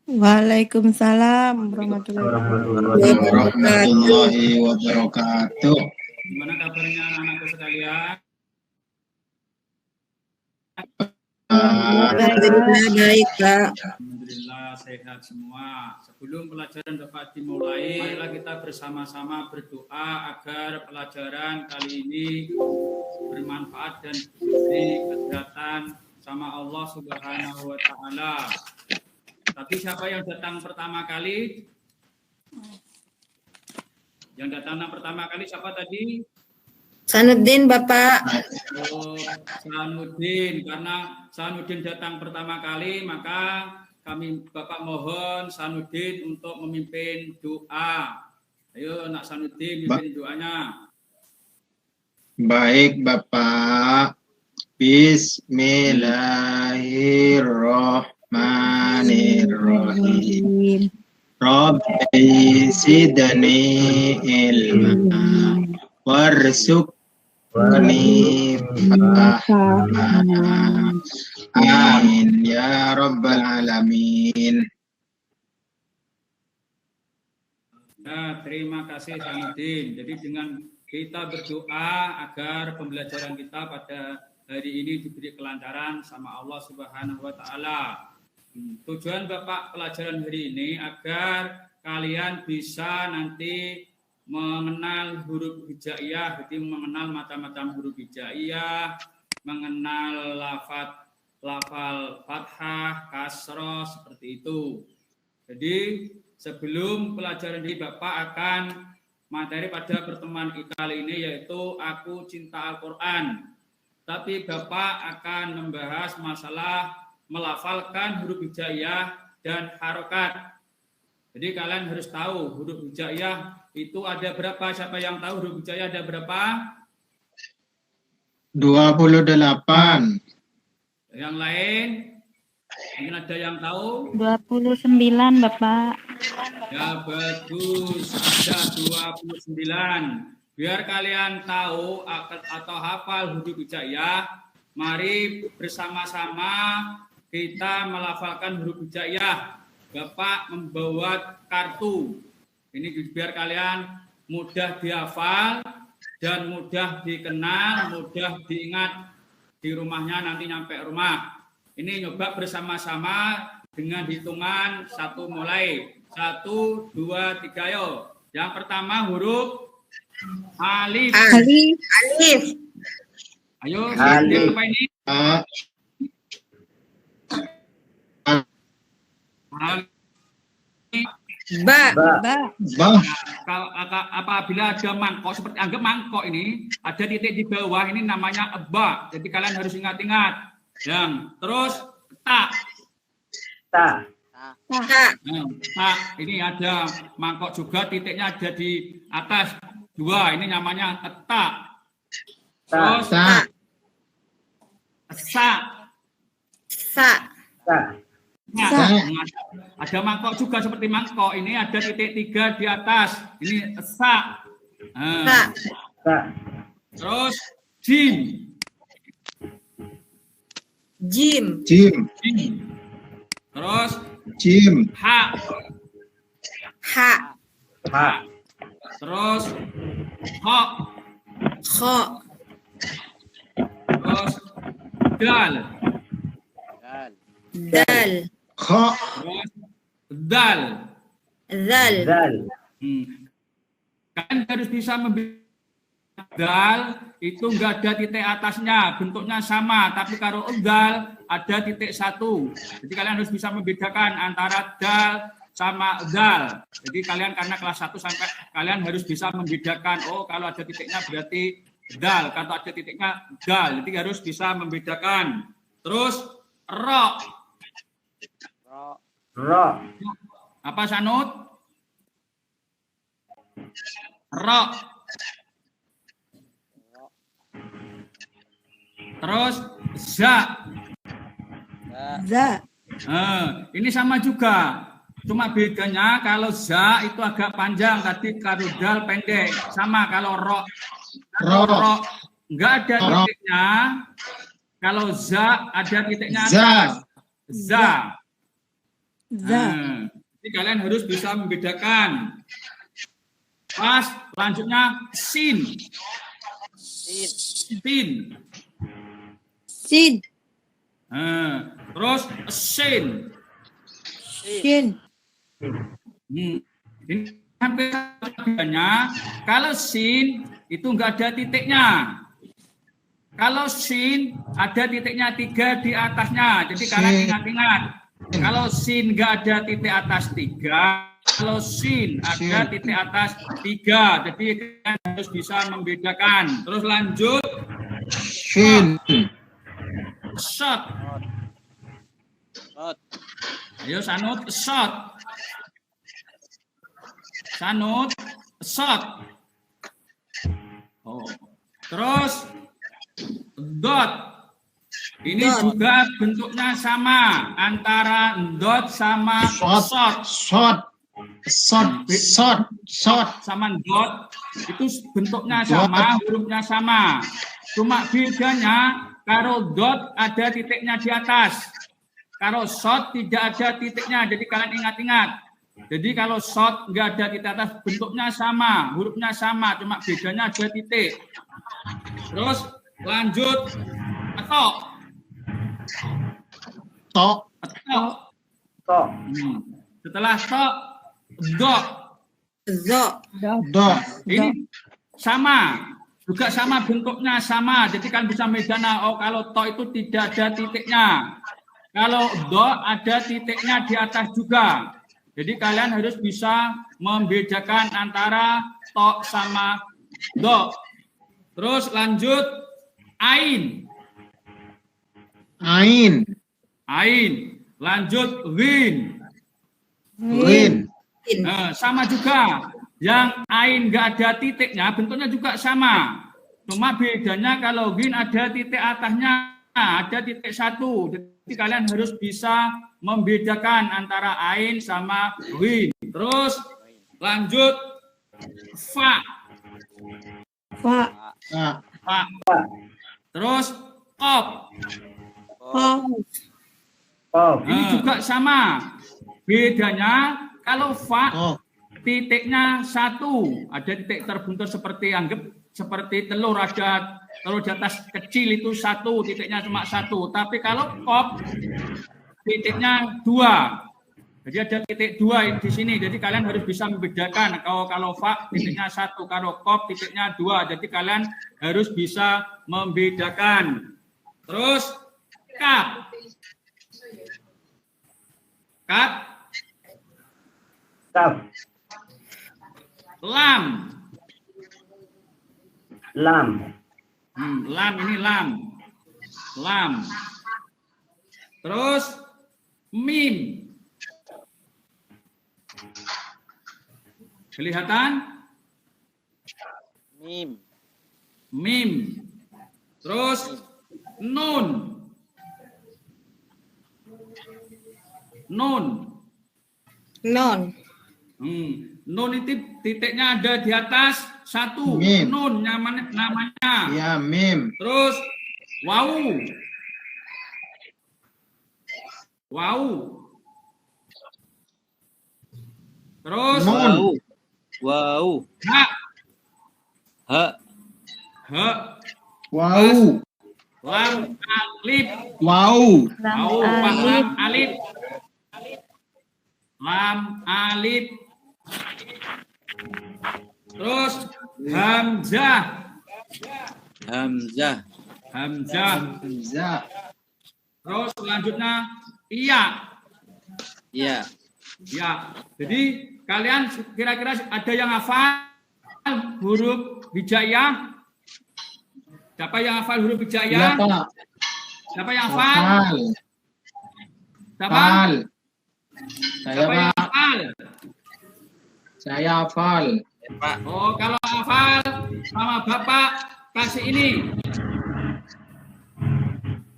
Waalaikumsalam warahmatullahi wabarakatuh. Gimana kabarnya anak-anakku sekalian? Alhamdulillah baik, Kak. Alhamdulillah sehat semua. Sebelum pelajaran dapat dimulai, marilah kita bersama-sama berdoa agar pelajaran kali ini bermanfaat dan diberi kesehatan sama Allah Subhanahu wa Ta'ala. Tapi siapa yang datang pertama kali? Yang datang pertama kali siapa tadi? Sanuddin, Bapak. Oh, Sanuddin. Karena Sanuddin datang pertama kali, maka kami Bapak mohon Sanuddin untuk memimpin doa. Ayo, nak Sanuddin memimpin doanya. Baik, Bapak. Bismillahirrahmanirrahim. Rabbi zidni ilma warzuqni fahma. Amin ya rabbal alamin. Nah, terima kasih Sanuddin. Jadi dengan kita berdoa agar pembelajaran kita pada hari ini diberi kelancaran sama Allah Subhanahu wa Ta'ala. Tujuan Bapak pelajaran hari ini agar kalian bisa nanti mengenal huruf hijaiyah, jadi mengenal macam-macam huruf hijaiyah, mengenal lafal fathah, kasroh, seperti itu. Jadi sebelum pelajaran ini Bapak akan materi pada pertemuan kali ini yaitu Aku Cinta Al-Quran. Tapi Bapak akan membahas masalah melafalkan huruf hijaiyah dan harokat. Jadi kalian harus tahu huruf hijaiyah itu ada berapa? Siapa yang tahu huruf hijaiyah ada berapa? 28. Yang lain? Mungkin ada yang tahu? 29, Bapak. Ya bagus, ada 29. Biar kalian tahu atau hafal huruf hijaiyah, mari bersama-sama kita melafalkan huruf hijaiyah. Bapak membawa kartu. Ini biar kalian mudah dihafal dan mudah dikenal, mudah diingat di rumahnya nanti nyampe rumah. Ini nyoba bersama-sama dengan hitungan 1 mulai. 1, 2, 3, ayo. Yang pertama huruf alif. Alif. Ayo, Alif. apa ini? Ba. Apabila ada mangkok, seperti anggap mangkok ini, ada titik di bawah, ini namanya ba. Jadi kalian harus ingat-ingat. Terus ta. Ini ada mangkok juga, titiknya ada di atas 2. Ini namanya ta. Terus sa. Ada mangkok juga seperti mangkok. Ini ada titik 3 di atas. Ini sa. Terus jim. Terus Jim. ha. Terus ho. Terus dal. Kha. Terus dal. Kalian harus bisa membedakan dal itu enggak ada titik atasnya, bentuknya sama, tapi kalau dal ada titik 1. Jadi kalian harus bisa membedakan antara dal sama dal. Jadi kalian karena kelas 1 sampai kalian harus bisa membedakan, oh kalau ada titiknya berarti dal, kalau ada titiknya dal. Jadi harus bisa membedakan. Terus ro. Apa Sanud? Ro. Terus za. Ini sama juga. Cuma bedanya kalau za itu agak panjang, tadi kalau dal pendek. Sama kalau ro enggak ada titiknya. Kalau za ada titiknya. Za. Nah, jadi kalian harus bisa membedakan. Pas, selanjutnya sin. Sin. Sin. Nah, terus sin. Sin. Ini hampir bedanya. Kalau sin itu enggak ada titiknya. Kalau sin ada titiknya 3 di atasnya. Jadi kalian ingat-ingat. Kalau sin enggak ada titik atas 3, kalau sin ada titik atas 3. Jadi kalian harus bisa membedakan. Terus lanjut. Shin. Shot. Ayo Sanut, shot. Sanut, shot. Oh. Terus dot. Ini juga bentuknya sama antara dot sama shot. Shot. Sama dot itu bentuknya sama, hurufnya sama. Cuma bedanya kalau dot ada titiknya di atas. Kalau shot tidak ada titiknya. Jadi kalian ingat-ingat. Jadi kalau shot nggak ada titik atas, bentuknya sama, hurufnya sama, cuma bedanya ada titik. Terus lanjut tok. Setelah tok, dok. Ini sama, juga sama bentuknya sama. Jadi kan bisa bedakan. Oh, kalau tok itu tidak ada titiknya. Kalau dok ada titiknya di atas juga. Jadi kalian harus bisa membedakan antara tok sama dok. Terus lanjut ain. Lanjut win. Nah, sama juga. Yang ain nggak ada titiknya, bentuknya juga sama. Cuma bedanya kalau win ada titik atasnya, ada titik 1. Jadi kalian harus bisa membedakan antara ain sama win. Terus lanjut fa. Terus qaf. Ini juga sama. Bedanya kalau fa titiknya 1, ada titik terbuntur seperti seperti telur, ada telur di atas kecil itu 1, titiknya cuma 1. Tapi kalau qaf titiknya 2. Jadi ada titik 2 di sini. Jadi kalian harus bisa membedakan. Kalau fa titiknya 1, kalau qaf titiknya 2. Jadi kalian harus bisa membedakan. Terus kaf. Lam. Lam ini lam. Terus mim. Kelihatan? Mim. Terus nun. Nun itu titiknya ada di atas 1. Mim. Nun namanya. Ya, mim. Terus wau. Terus Wow. ha. Wow. Lam alif. Wow. Lam alif. Lam alif. Terus hamzah. Terus selanjutnya iya. Jadi kalian kira-kira ada yang hafal huruf hijaiyah? Siapa yang hafal huruf hijaiyah? Siapa yang hafal? Saya hafal. Oh, kalau hafal sama Bapak kasih ini.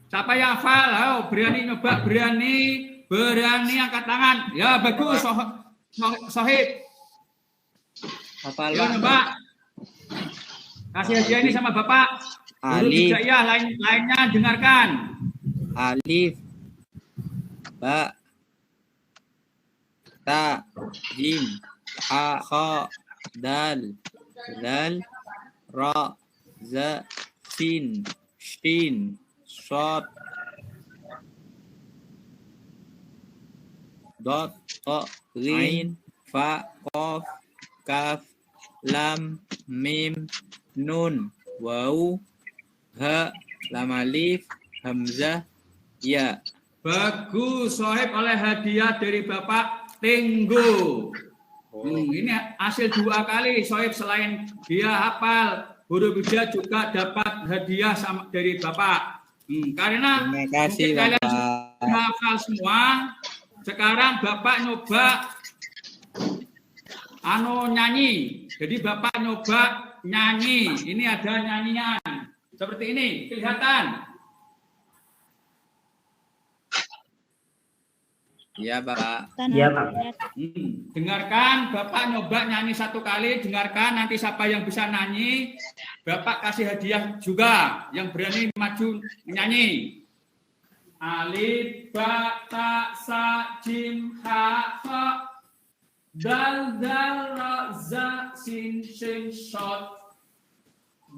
Siapa yang hafal? Oh, berani nyoba, berani angkat tangan. Ya, bagus. Sohib. Hafal, Ya, nyoba. Kasih hadiah ini sama Bapak. Huruf hijaiyah lainnya dengarkan. Alif, ba, ta, jim, ha, kha, dal, zal, ra, za, sin, shin, shad, dot, ta, ghin, fa, qaf, kaf, lam, mim, nun, waw, ha, lam alif, hamzah, ya. Bagus, Sohib oleh hadiah dari Bapak Tenggo. Ini hasil 2 kali Sohib, selain dia hafal huruf hija juga dapat hadiah dari Bapak. Karena Terima kasih, mungkin kalian Bapak. sudah hafal semua. Sekarang Bapak nyoba nyanyi. Jadi Bapak nyoba nyanyi. Ini ada nyanyian seperti ini, kelihatan. Ya, Bapak. Iya, Pak. Dengarkan, Bapak nyoba nyanyi 1 kali, dengarkan, nanti siapa yang bisa nyanyi, Bapak kasih hadiah juga, yang berani maju menyanyi. Alif, ba, ta, sa, jim, ha, kha, dal, dal, ra, za, sin, shin, shad,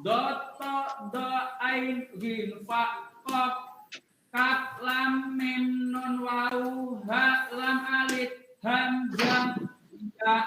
dot, ta, da, ain, ghin, fa, qaf, kaf, lam, mim, nun, waw, ha, lam, alif, hamzah, ya.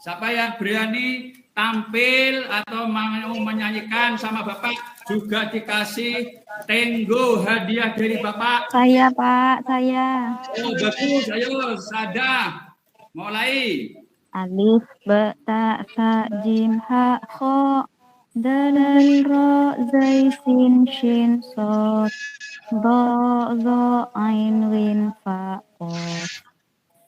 Siapa yang berani tampil atau mau menyanyikan sama Bapak juga dikasih Tenggo hadiah dari Bapak. Saya, Pak. Saya. Oh, bagus, ayo, Sada. Mulai. Alif, ba, ta, sa, jim, ha, kha, dal, ra, zai, sin, shin, shad, dha, dha, ain, ghin, fa, qaf,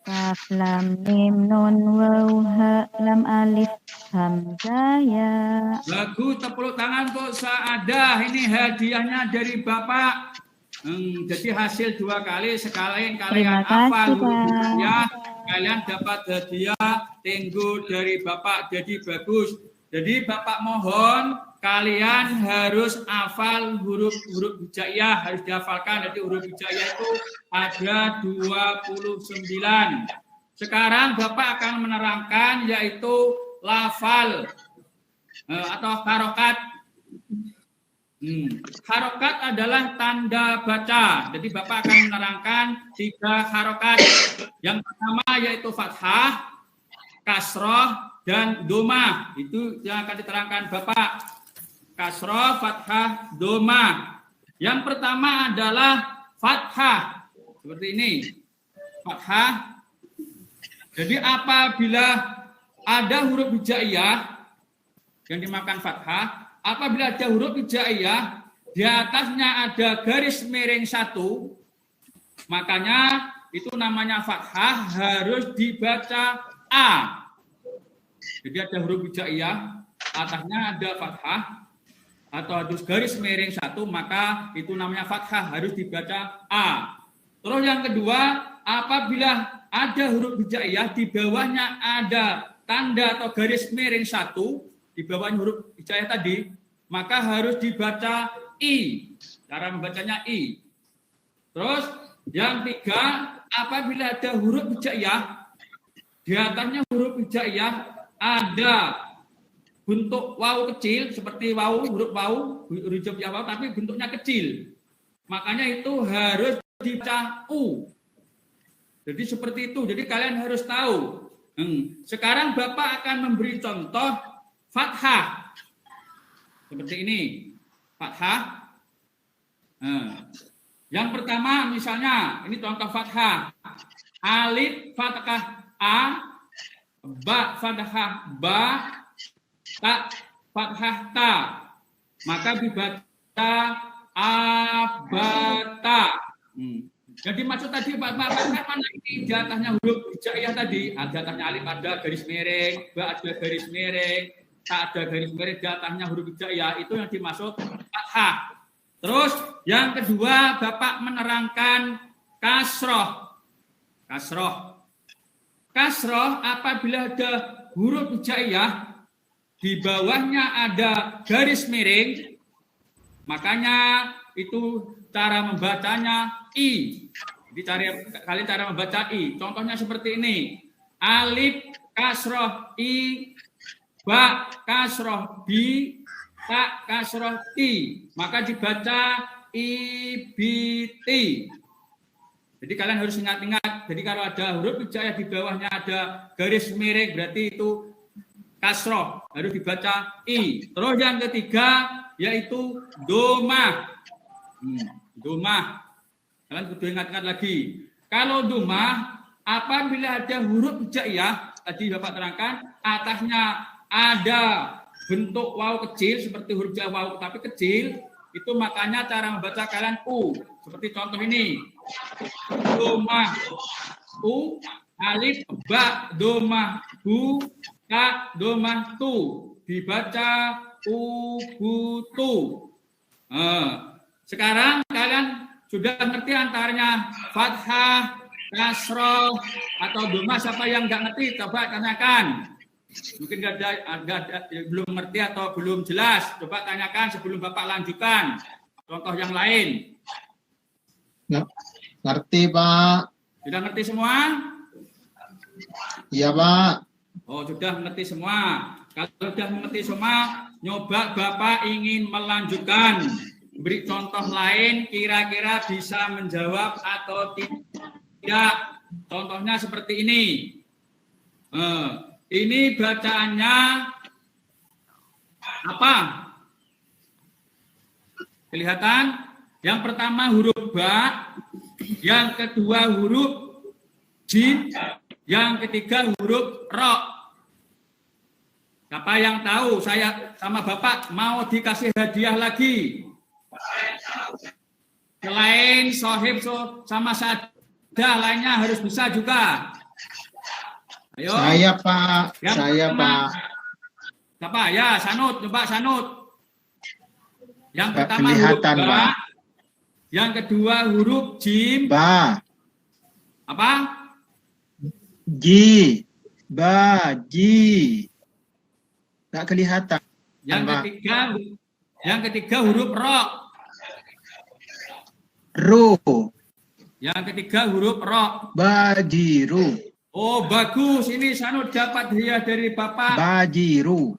kaf, lam, mim, nun, waw, ha, lam, alif, hamzah, ya. Bagus, tepuk tangan untuk Saadah. Ini hadiahnya dari Bapak. Jadi hasil 2 kali, sekalian kalian Terima kasih, hafal huruf Pak. hija, kalian dapat hadiah Tenggo dari Bapak. Jadi bagus. Jadi Bapak mohon kalian harus hafal huruf hijaiyah, harus dihafalkan. Jadi huruf hijaiyah itu ada 29. Sekarang Bapak akan menerangkan yaitu lafal atau harokat. Harokat adalah tanda baca. Jadi Bapak akan menerangkan 3 harokat. Yang pertama yaitu fathah, kasroh, dan domah. Itu yang akan diterangkan Bapak. Kasroh, fathah, domah. Yang pertama adalah fathah. Seperti ini. Fathah. Jadi apabila ada huruf hijaiyah yang dimakan fathah, apabila ada huruf hijaiyah, di atasnya ada garis miring 1, makanya itu namanya fathah, harus dibaca A. Jadi ada huruf hijaiyah, atasnya ada fathah, atau ada garis miring 1, maka itu namanya fathah, harus dibaca A. Terus yang kedua, apabila ada huruf hijaiyah, di bawahnya ada tanda atau garis miring 1, di bawahnya huruf hijaiyah tadi, maka harus dibaca I. Cara membacanya I. Terus yang 3, apabila ada huruf hijaiyah, di atasnya huruf hijaiyah ada bentuk waw kecil, seperti waw, huruf waw, huruf hijaiyah waw, tapi bentuknya kecil. Makanya itu harus dibaca U. Jadi seperti itu. Jadi kalian harus tahu. Sekarang Bapak akan memberi contoh fathah. Seperti ini. Fathah. Yang pertama misalnya, ini contoh fathah. Alif fathah A, ba fathah ba, ta fathah ta. Maka dibaca abata. Jadi maksud tadi Bapak mana ini di atasnya huruf hijaiyah tadi, di atasnya alif ada garis miring, ba ada garis miring, ta ada garis miring, di atasnya huruf hijaiyah, itu yang dimaksud fathah. Terus yang kedua Bapak menerangkan kasroh. Kasroh apabila ada huruf hijaiyah, di bawahnya ada garis miring, makanya itu cara membacanya I. Jadi kalian cara membaca I. Contohnya seperti ini. alif kasroh i, ba kasroh bi, ta kasroh ti, maka dibaca ibiti. Jadi kalian harus ingat-ingat. Jadi kalau ada huruf hijaiyah di bawahnya ada garis miring, berarti itu kasroh, harus dibaca i. Terus yang ketiga yaitu domah. Domah. Kalian kudu ingat-ingat lagi. Kalau domah, apabila ada huruf hijaiyah, tadi Bapak terangkan, atasnya ada bentuk waw kecil seperti huruf hijaiyah waw tapi kecil, itu makanya cara membaca kalian u. Seperti contoh ini. Domah u, alif ba domah bu, ta domah tu, dibaca ubutu. Sekarang kalian sudah ngerti antaranya fathah, kasroh atau domah. Siapa yang nggak ngerti coba tanyakan. Mungkin nggak ada belum ngerti atau belum jelas, coba tanyakan sebelum Bapak lanjutkan contoh yang lain. Ngerti, Pak. Sudah ngerti semua? Iya, Pak. Oh, sudah mengerti semua. Kalau sudah mengerti semua, nyoba Bapak ingin melanjutkan. Beri contoh lain, kira-kira bisa menjawab atau tidak. Contohnya seperti ini. Ini bacaannya apa? Kelihatan? Yang pertama huruf ba, yang kedua huruf jim, yang ketiga huruf ro. Siapa yang tahu? Saya sama Bapak mau dikasih hadiah lagi. Selain sohib sama sadah lainnya harus bisa juga. Ayo. Saya, Pak. Yang Saya, pertama, Pak. siapa? Ya, Sanut. Coba Sanut. Yang Nggak pertama huruf kelihatan, ba. Pak. Yang kedua huruf jim. Ba. Apa? Ji. Ba. Ji. Nggak kelihatan. Yang ketiga huruf ro. Ru. Yang ketiga huruf ro. Bajiru. Oh, bagus. Ini Sanut dapat hadiah dari Bapak. Bajiru.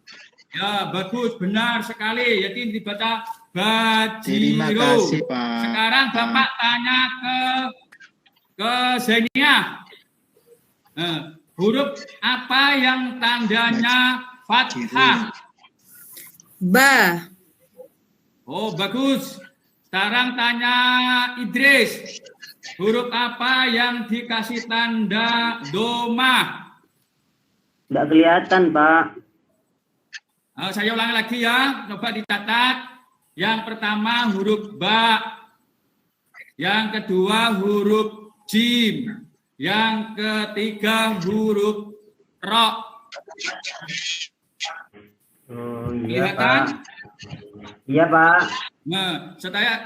Ya, bagus. Benar sekali. Jadi dibaca bajiru. Terima kasih, Pak. Sekarang Bapak tanya ke Zenia. Huruf apa yang tandanya fathah? Ba. Oh, bagus. Sekarang tanya Idris. Huruf apa yang dikasih tanda domah? Nggak kelihatan, Pak. Saya ulangi lagi ya. Coba dicatat. Yang pertama huruf ba. Yang kedua huruf jim. Yang ketiga huruf ro. Oh, iya, Kelihatan? Pak. Iya, Pak. Nah,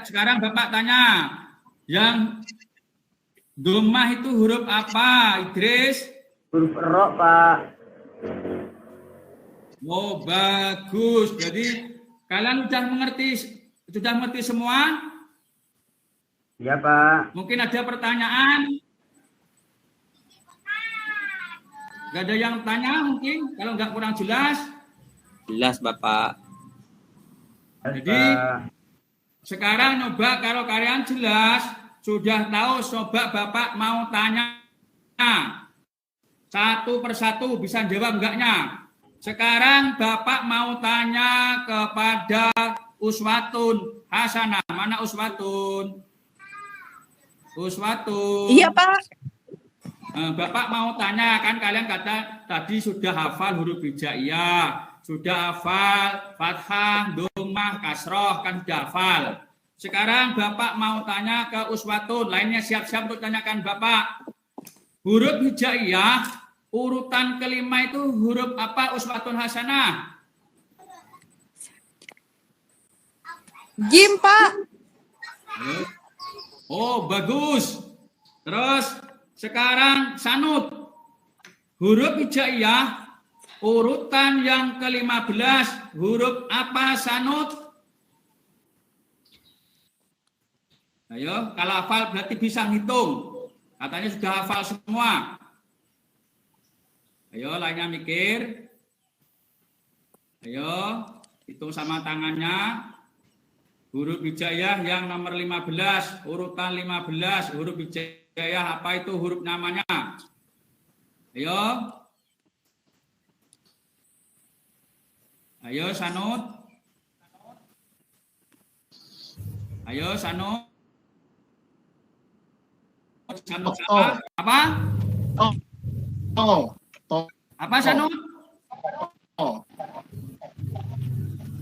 sekarang Bapak tanya. Yang domah itu huruf apa, Idris? Huruf ro, Pak. Oh, bagus. Jadi kalian sudah mengerti semua? Iya, Pak. Mungkin ada pertanyaan? Gak ada yang tanya mungkin? Kalau nggak kurang jelas? Jelas, Bapak. Jadi sekarang nyoba kalau kalian jelas, sudah tahu, coba Bapak mau tanya. Satu persatu bisa jawab enggaknya. Sekarang Bapak mau tanya kepada Uswatun Hasanah. Mana Uswatun? Uswatun. Iya, Pak. Bapak mau tanya, kan kalian kata tadi sudah hafal huruf hijaiyah, sudah hafal fathah, domah, kasroh, kan sudah hafal. Sekarang Bapak mau tanya ke Uswatun, lainnya siap-siap untuk tanyakan Bapak. Huruf hijaiyah, urutan kelima itu huruf apa, Uswatun Hasanah? Jim, Pak. Oh, bagus. Terus sekarang Sanut, huruf hijaiyah urutan yang ke-15 huruf apa, Sanut? Ayo, kalau hafal berarti bisa ngitung. Katanya sudah hafal semua. Ayo lainnya mikir. Ayo hitung sama tangannya. Huruf hijaiyah yang nomor 15, urutan 15, huruf hijaiyah apa itu huruf namanya? Ayo. Ayo Sanud. Ayo Sanud. Sanud salah. Apa? Apa Sanud?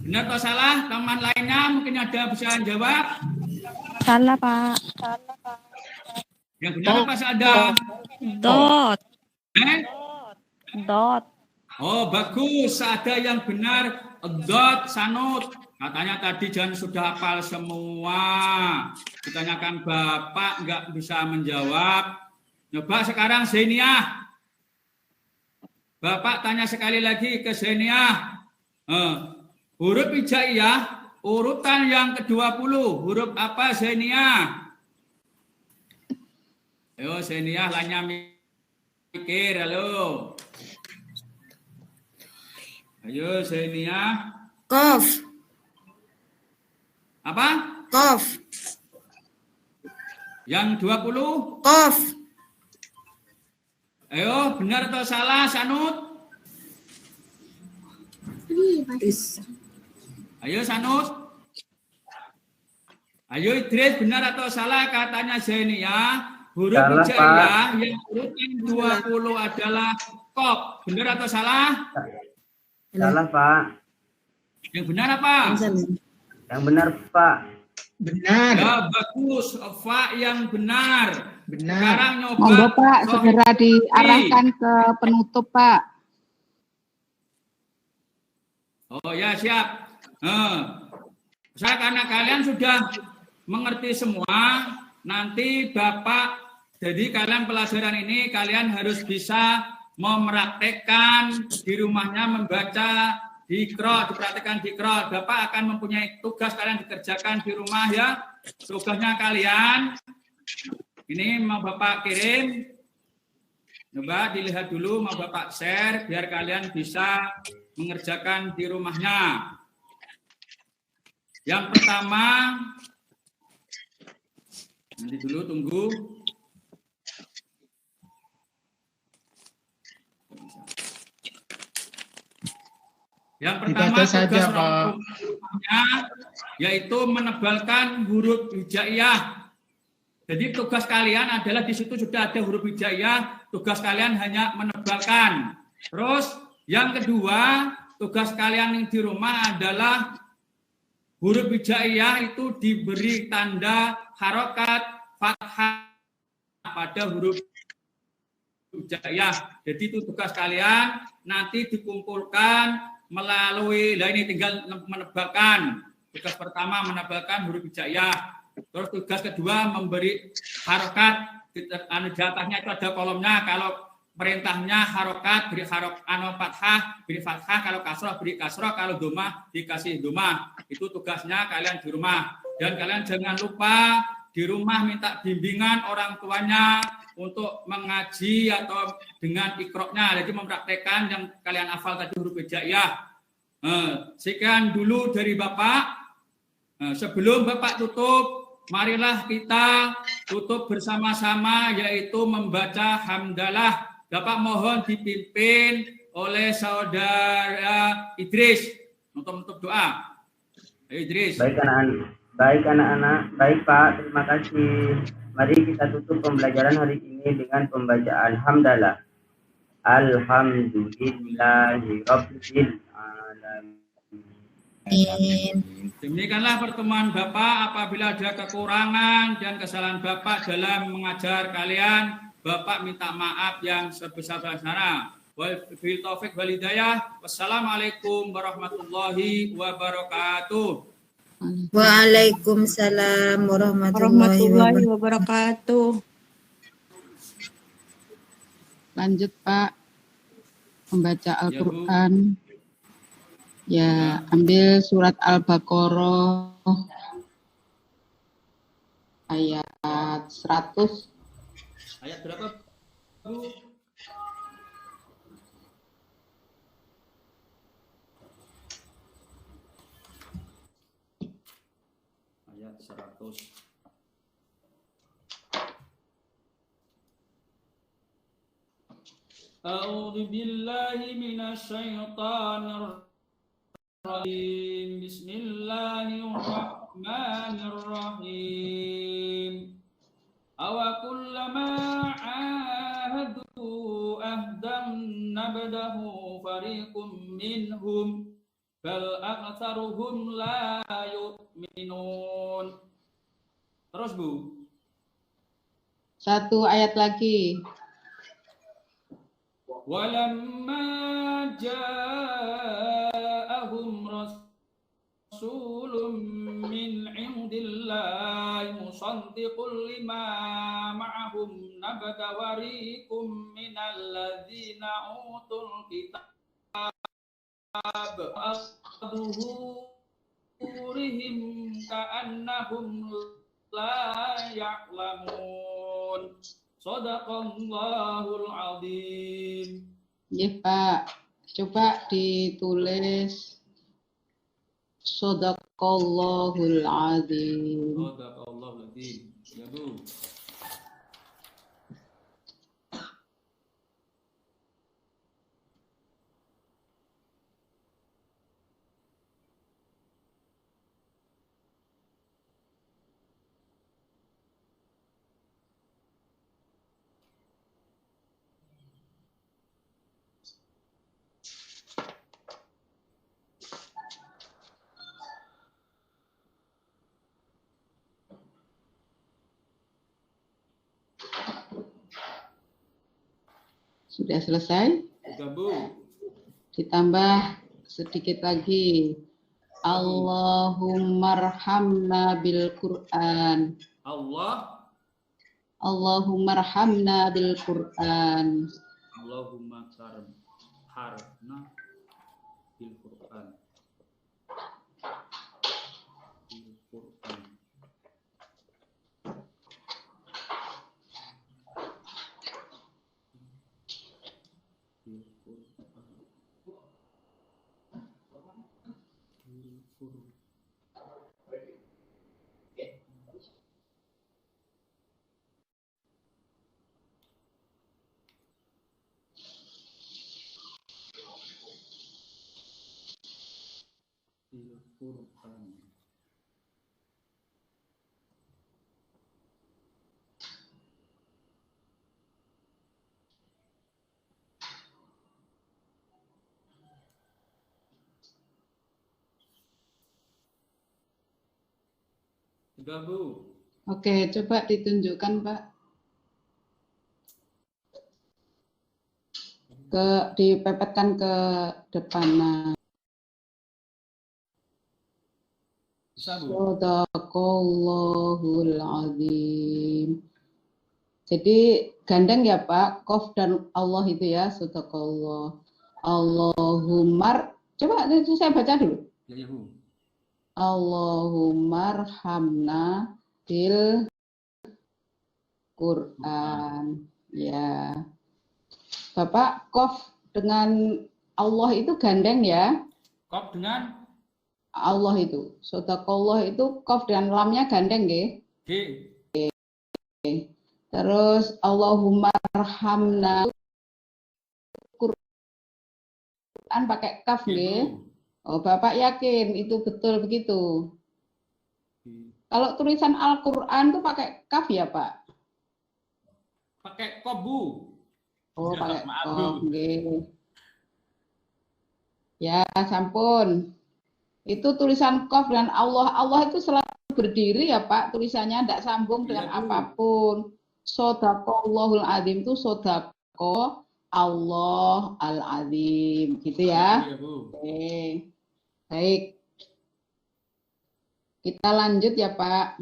Benar atau salah? Teman lainnya mungkin ada bisa jawab. Salah, Pak. Yang benar apa ada? Dot. Dot. Oh bagus, ada yang benar. Dot Sanud. Katanya tadi Jan sudah hafal semua. Ditanyakan Bapak nggak bisa menjawab. Coba sekarang Zeniah. Bapak tanya sekali lagi ke Zeniah. Huruf hijaiyah urutan yang ke-20. Huruf apa Zeniah? Ayo Zeniah lainnya mikir. Halo. Ayo Zeniah. Qaf. Apa? Qaf. Yang 20? Qaf. Ayo, benar atau salah, Sanud? Ayo, Sanud. Ayo, Idris, benar atau salah? Katanya Zenia. Huruf hijaiyah yang urutan 20 adalah Qaf. Benar atau salah? Salah, Pak. Yang benar apa? Yang benar, Pak. Benar. Ya, bagus. Fa yang benar. Benar. Sekarang nyoba. Monggo Pak, Sohib. segera diarahkan ke penutup Pak. Oh ya siap. Saya karena kalian sudah mengerti semua, nanti Bapak, jadi kalian pelajaran ini kalian harus bisa mempraktekkan di rumahnya membaca Dikro, dipraktekkan Dikro. Bapak akan mempunyai tugas kalian dikerjakan di rumah ya. Tugasnya kalian, ini mau Bapak kirim. Coba dilihat dulu, mau Bapak share biar kalian bisa mengerjakan di rumahnya. Yang pertama, nanti dulu tunggu. Yang pertama Dibaca saja, tugas Pak. orang rumahnya yaitu menebalkan huruf hijaiyah. Jadi tugas kalian adalah di situ sudah ada huruf hijaiyah, tugas kalian hanya menebalkan. Terus yang kedua, tugas kalian yang di rumah adalah huruf hijaiyah itu diberi tanda harokat fathah pada huruf hijaiyah. Jadi itu tugas kalian nanti dikumpulkan melalui, nah ini tinggal menebalkan. Tugas pertama menebalkan huruf hijaiyah. Terus tugas kedua memberi harokat. Di atasnya itu ada kolomnya. Kalau perintahnya harokat, beri fathah, beri fathah. Kalau kasroh, beri kasroh. Kalau domah, dikasih domah. Itu tugasnya kalian di rumah. Dan kalian jangan lupa di rumah minta bimbingan orang tuanya untuk mengaji atau dengan ikroknya. Jadi mempraktekkan yang kalian hafal tadi huruf hijaiyah. Sekian dulu dari Bapak. Sebelum Bapak tutup, marilah kita tutup bersama-sama yaitu membaca hamdalah. Bapak mohon dipimpin oleh saudara Idris untuk menutup doa. Ayo Idris. Baik anak-anak, baik Pak, terima kasih. Mari kita tutup pembelajaran hari ini dengan pembacaan hamdalah. Alhamdulillahirabbil alamin. Demikianlah pertemuan Bapak. Apabila ada kekurangan dan kesalahan Bapak dalam mengajar kalian, Bapak minta maaf yang sebesar-besarnya. Wabillahi taufik wal hidayah. Wassalamualaikum warahmatullahi wabarakatuh. Waalaikumsalam warahmatullahi wabarakatuh. Lanjut Pak, membaca Al-Quran. Ya, ambil surat Al-Baqarah ayat 100. Ayat berapa, Bu? 100. A'udzu billahi minasyaitonir rajim. Bismillahirrahmanirrahim. Awa kullama ahadu ahdan nabdahu fariqum minhum bal aktsaruhum la yu'minun. Terus Bu. Satu ayat lagi. Walamma ja'ahum rasulun min indillahi musaddiqun lima ma'ahum nabada wariqum minal ladzina utul kitab adhuhurihim ka'annahum la ya'lamun. Shadaqallahul azim. Ya Pak, coba ditulis Shadaqallahul azim. Shadaqallahul azim. Ya Bu. Sudah selesai? Sudah Bu. Ditambah sedikit lagi. Allahummarhamna bil Qur'an. Allahummarhamna bil Qur'an. Allahumma harna bil Qur'an. Bil Qur'an. Bil Qur'an. Bil Qur'an. Bil Qur'an. Sudah Bu. Oke, coba ditunjukkan Pak. Dipepetkan ke depan. Nah. Bisa Bu. Shadaqallahul azim. Jadi gandeng ya Pak, Qaf dan Allah itu ya, Shadaqallah. Allahummar, coba saya baca dulu. Ya Bu. Allahummarhamna bil Quran. Ya. Bapak, Qaf dengan Allah itu gandeng ya. Qaf dengan Allah itu. Shadaqallah itu Qaf dan lamnya gandeng nggih. G. Terus Allahummarhamna Quran pakai kaf nggih. Oh, Bapak yakin itu betul begitu? Kalau tulisan Al-Qur'an itu pakai kaf ya, Pak? Pakai qaf Bu. Oh, Ya, pakai maaf, kaf Bu. nggih. Ya, sampun. Itu tulisan qaf dan Allah. Allah itu selalu berdiri ya, Pak. Tulisannya tidak sambung dengan Iya, Bu. apapun. Shadaqallahul azim itu sodako Allah al-azim. Gitu ya. Iya, Bu. Oke. Baik. Kita lanjut ya, Pak.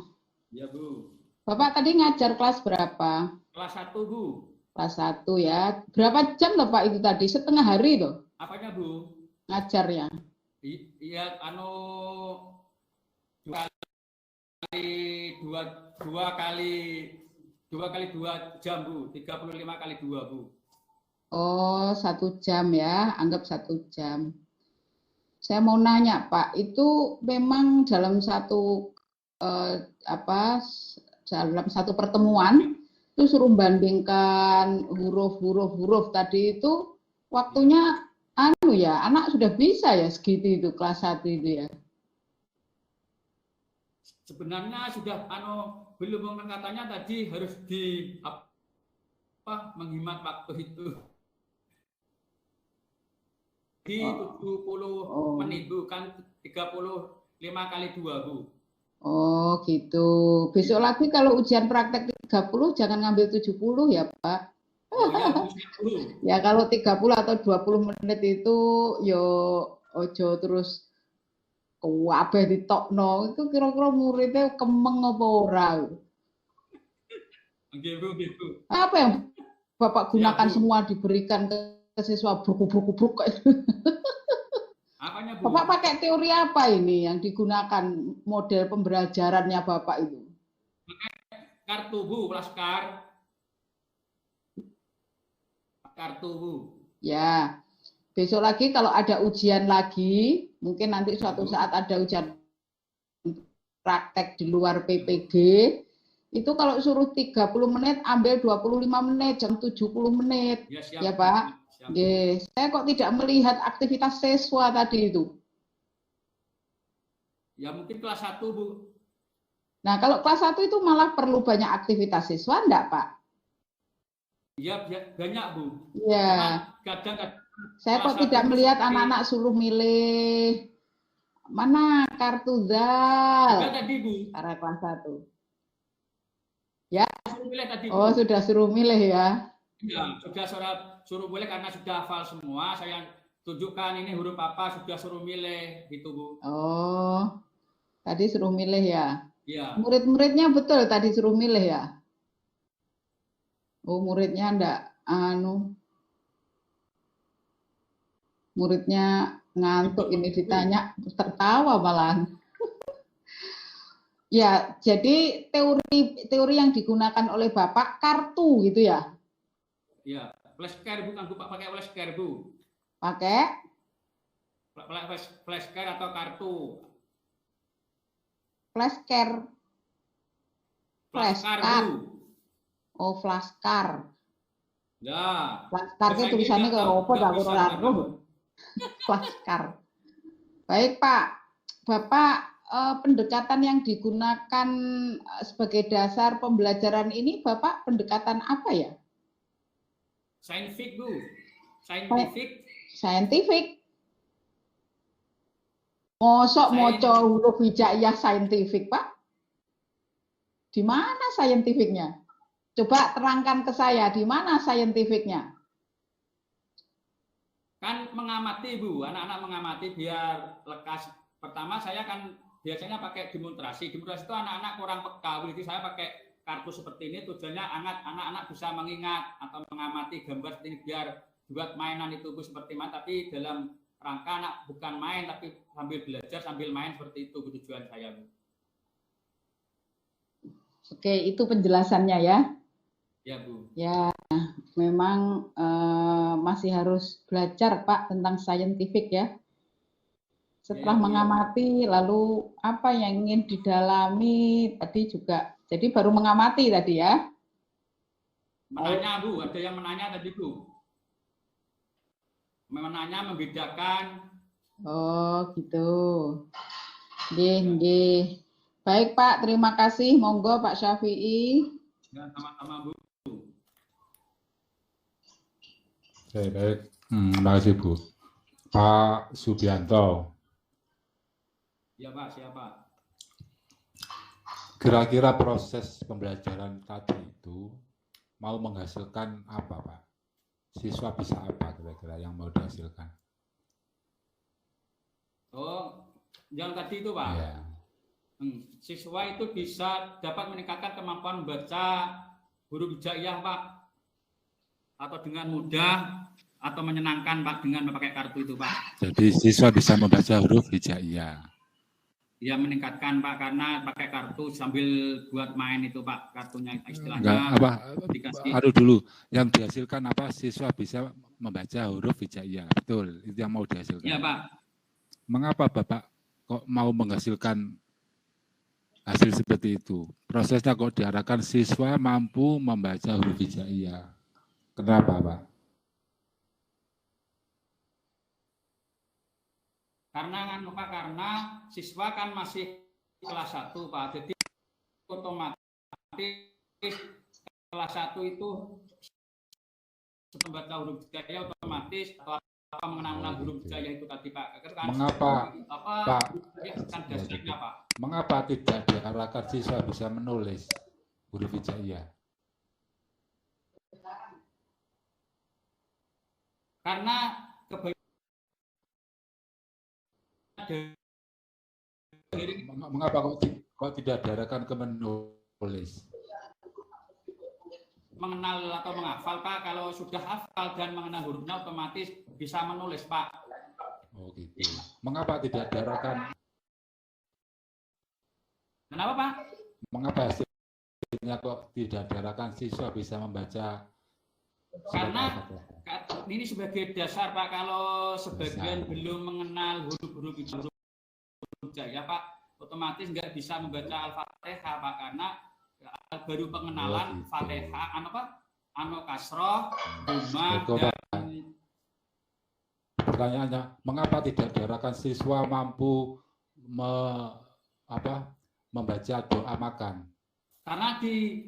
Iya, Bu. Bapak tadi ngajar kelas berapa? Kelas 1, Bu. Kelas 1 ya. Berapa jam loh Pak itu tadi? Setengah hari loh Apanya, Bu? ngajarnya. Iya, dua kali 2 jam, Bu. 35 kali 2, Bu. Oh, 1 jam ya. Anggap 1 jam. Saya mau nanya Pak, itu memang dalam satu dalam satu pertemuan itu suruh bandingkan huruf tadi itu waktunya anak sudah bisa ya segitu itu kelas 1 itu ya. Sebenarnya sudah belum katanya tadi harus menghemat waktu itu. Di 70 menit Bu, kan 35 kali 2 Bu. Oh gitu. Besok lagi kalau ujian praktek 30 jangan ngambil 70 ya Pak. Oh ya, Bu, ya kalau 30 atau 20 menit itu yo ojo terus kabeh ditokno. Itu kira-kira muridnya kemeng apa ora? Nggih Bu, nggih Bu. Apa yang Bapak gunakan Ya, Bu. semua diberikan ke siswa bruk-bruk kayak Apanya Bu? Bapak pakai teori apa ini yang digunakan model pembelajarannya Bapak itu? Kartu Bu, flashcard. Kartu Bu. Ya, besok lagi kalau ada ujian lagi, mungkin nanti suatu saat ada ujian praktek di luar PPG, itu kalau suruh 30 menit, ambil 25 menit, jam 70 menit. Ya, siap, ya Pak? Siap. Yes. Saya kok tidak melihat aktivitas siswa tadi itu. Ya mungkin kelas 1 Bu. Nah, kalau kelas 1 itu malah perlu banyak aktivitas siswa, enggak Pak? Iya, banyak Bu. Iya. Kadang Saya kok tidak melihat anak-anak suruh milih mana kartu zal. Sudah tadi Bu. Para kelas 1. Ya. Suruh milih tadi Bu. Oh, sudah suruh milih ya. Ya, sudah suruh milih karena sudah hafal semua. Saya tunjukkan ini huruf apa, sudah suruh milih gitu Bu. Oh. Tadi suruh milih ya. Iya. Murid-muridnya betul tadi suruh milih ya. Oh, muridnya enggak muridnya ngantuk ini ditanya tertawa malahan. Ya, jadi teori yang digunakan oleh Bapak kartu gitu ya. Iya, flashcard bukan Bu, pakai flashcard Bu. Pakai flashcard atau kartu. Flashcard. Flashcard Bu. Oh, flashcard. Ya. Flashcard itu tulisannya ke robot aku ora roh. Flashcard. Baik, Pak. Bapak pendekatan yang digunakan sebagai dasar pembelajaran ini Bapak pendekatan apa ya? Scientific Bu. Scientific. Mosok moco huruf hijaiyah saintifik, Pak? Di mana saintifiknya? Coba terangkan ke saya, di mana saintifiknya? Kan mengamati Bu, anak-anak mengamati biar lekas. Pertama saya kan biasanya pakai demonstrasi. Demonstrasi itu anak-anak kurang peka, jadi saya pakai kartu seperti ini tujuannya anak-anak bisa mengingat atau mengamati gambar seperti ini biar buat mainan itu Bu seperti mana, tapi dalam rangka anak bukan main tapi sambil belajar sambil main seperti itu tujuan saya Bu. Oke, itu penjelasannya ya. Ya Bu. Ya, memang masih harus belajar Pak tentang saintifik ya. Setelah mengamati, lalu apa yang ingin didalami tadi juga. Jadi baru mengamati tadi ya. Menanya Bu, ada yang menanya tadi Bu. Menanya membedakan. Oh gitu. Nggih. Baik Pak, terima kasih. Monggo Pak Syafi'i. Ya, sama-sama Bu. Baik. Terima kasih Bu. Pak Subianto. Ya Pak, siapa? Kira-kira proses pembelajaran tadi itu mau menghasilkan apa Pak? Siswa bisa apa kira-kira yang mau dihasilkan? Oh, yang tadi itu Pak. Ya. Siswa itu bisa dapat meningkatkan kemampuan membaca huruf hijaiyah Pak. Atau dengan mudah atau menyenangkan Pak dengan memakai kartu itu Pak. Jadi siswa bisa membaca huruf hijaiyah. Ya meningkatkan Pak karena pakai kartu sambil buat main itu Pak kartunya istilahnya. Enggak, aduh dulu yang dihasilkan apa siswa bisa membaca huruf hijaiyah. Betul, itu yang mau dihasilkan. Iya Pak. Mengapa Bapak kok mau menghasilkan hasil seperti itu. Prosesnya kok diarahkan siswa mampu membaca huruf hijaiyah. Kenapa, Pak? Karena siswa kan masih kelas 1, Pak. Jadi otomatis kelas 1 itu membaca huruf hijaiyah otomatis mengenal huruf hijaiyah itu tadi, Pak. Kan, mengapa, Pak? Ya, kan dasarnya, Pak. Mengapa tidak diarahkan siswa bisa menulis huruf hijaiyah? Karena mengapa kok tidak diarahkan ke menulis? Mengenal atau menghafal, Pak. Kalau sudah hafal dan mengenal hurufnya otomatis bisa menulis, Pak. Oh gitu. Mengapa tidak diarahkan? Kenapa, Pak? Mengapa hasilnya kok tidak diarahkan siswa bisa membaca? Karena ini sebagai dasar, Pak. Kalau sebagian belum mengenal huruf-huruf hijaiyah, Pak, otomatis nggak bisa membaca Al-Fatihah, Pak, karena baru pengenalan Fatihah, kasroh, dhamma, dan pertanyaannya, mengapa tidak diarahkan siswa mampu membaca doa makan? Karena di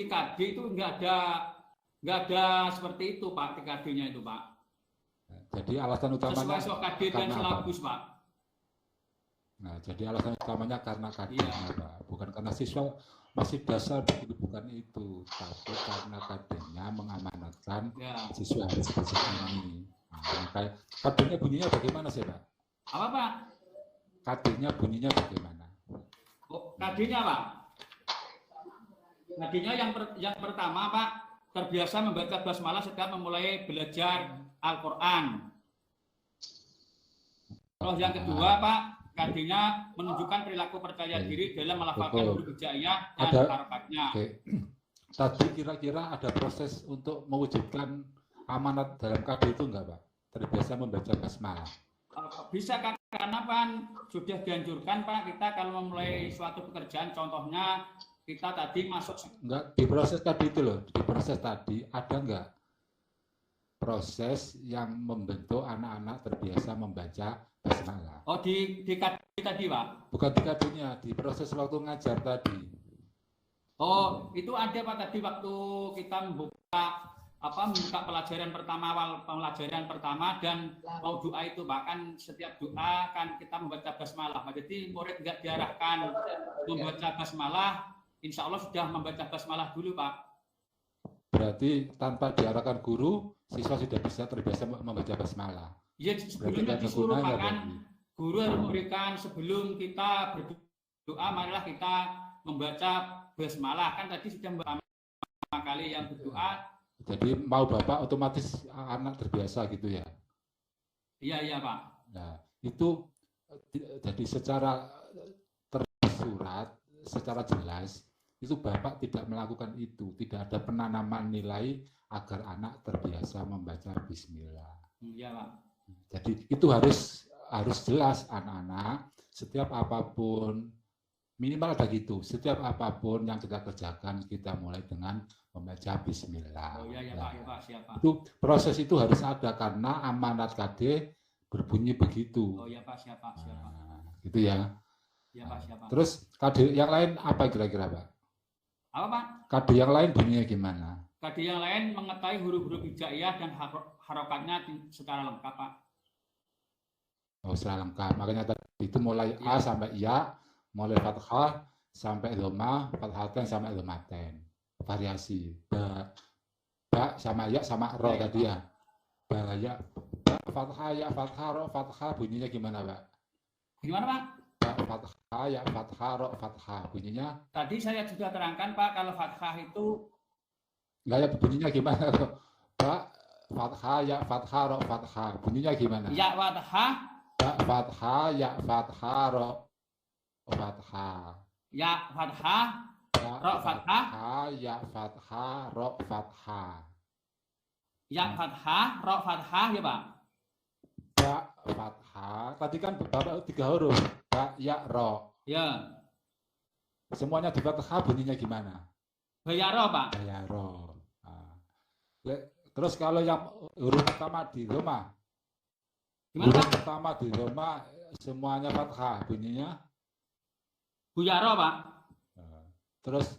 KD itu nggak ada seperti itu, Pak, di KD-nya itu, Pak. Jadi alasan utamanya sesuai KD dan silabus, Pak. Nah, jadi alasan utamanya karena KD, iya. Pak. Bukan karena siswa masih dasar begitu, bukan itu, tapi karena KD-nya mengamanatkan siswa harus bisa ini. Nah, KD-nya bunyinya bagaimana sih, Pak? Apa, Pak? KD-nya bunyinya bagaimana? Oh, KD-nya, Pak. KD-nya yang pertama, Pak, terbiasa membaca basmalah setiap memulai belajar Al-Quran. Terus yang kedua, Pak, KD-nya menunjukkan perilaku percaya diri dalam melafalkan huruf hijaiyah dan harokatnya. Tadi kira-kira ada proses untuk mewujudkan amanat dalam KD itu enggak, Pak? Terbiasa membaca basmalah. Bisa, karena kan sudah dianjurkan, Pak, kita kalau memulai suatu pekerjaan, contohnya kita tadi masuk. Enggak, di proses tadi itu loh, di proses tadi ada enggak proses yang membentuk anak-anak terbiasa membaca basmalah? Oh, di KD tadi, Pak? Bukan di KD-nya, di proses waktu ngajar tadi. Oh, itu ada, Pak, tadi waktu kita membuka pelajaran pertama dan mau doa itu, Pak, kan setiap doa kan kita membaca basmalah, Pak. Jadi murid nggak diarahkan membaca basmalah, insya Allah sudah membaca basmalah dulu, Pak. Berarti tanpa diarahkan guru, siswa sudah bisa terbiasa membaca basmalah. Iya, sebelumnya disuruh, Pak, kan guru harus memberikan sebelum kita berdoa, marilah kita membaca basmalah, kan tadi sudah pertama kali yang berdoa. Jadi mau Bapak otomatis anak terbiasa gitu ya? Iya, Pak. Nah, itu jadi secara tersurat, secara jelas, itu Bapak tidak melakukan itu, tidak ada penanaman nilai agar anak terbiasa membaca bismillah. Iya, Pak. Jadi itu harus jelas anak-anak, setiap apapun, minimal ada gitu, setiap apapun yang kita kerjakan, kita mulai dengan membaca bismillah. Oh iya, Pak, ya, Pak, siapa? Itu proses itu harus ada karena amanat KD berbunyi begitu. Oh iya, Pak, siapa? Nah, gitu ya. Iya, Pak, siapa? Terus KD yang lain apa kira-kira, Pak? Apa, Pak? KD yang lain bunyinya gimana? KD yang lain mengetahui huruf-huruf hijaiyah dan harokatnya secara lengkap, Pak. Oh, secara lengkap. Makanya tadi itu mulai A sampai Ya, mulai fathah sampai dhamma, fathaten sampai dhammaten. Variasi. Ba sama Ya sama Ro tadi ya. Ba Ya, ba fathah Ya fathah Ro fathah bunyinya gimana, Pak? Gimana, Pak? Ba fathah Ya fathah Ro fathah bunyinya. Tadi saya sudah terangkan, Pak, kalau fathah itu Enggak ya, bunyinya gimana? Ba fathah Ya fathah Ro fathah bunyinya gimana? Ya fathah. Ba fathah Ya fathah Ro fathah. Ya fathah. Ro fathah. Ya fathah Ro fathah. Ya fathah, Ro fathah ya, Pak. Ba fathah. Tadi kan Bapak 3 huruf. Ba Ya Ro. Ya, Semuanya di fathah bunyinya gimana? bayaro Pak. Bayaro. Nah. Terus kalau yang huruf pertama di Roma, Gimana huruf Pak? pertama di Roma semuanya fathah bunyinya. Buyaro Pak. Nah. Terus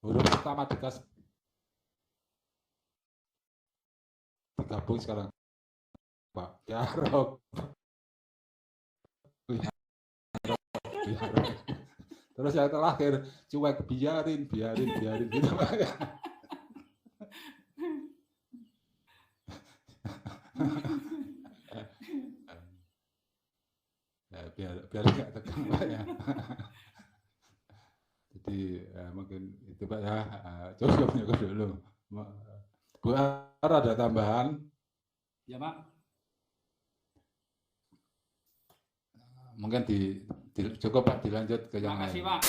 huruf pertama digabung sekarang Pak. Yaro. Terus yang terakhir cuek, biarin gitu Pak. Ya, biar nggak tegang Pak ya. Jadi mungkin itu Pak ya, cukup dulu. Bu Ar ada tambahan? Ya Pak. Mungkin cukup Pak, dilanjut ke yang Terima kasih lain. Pak.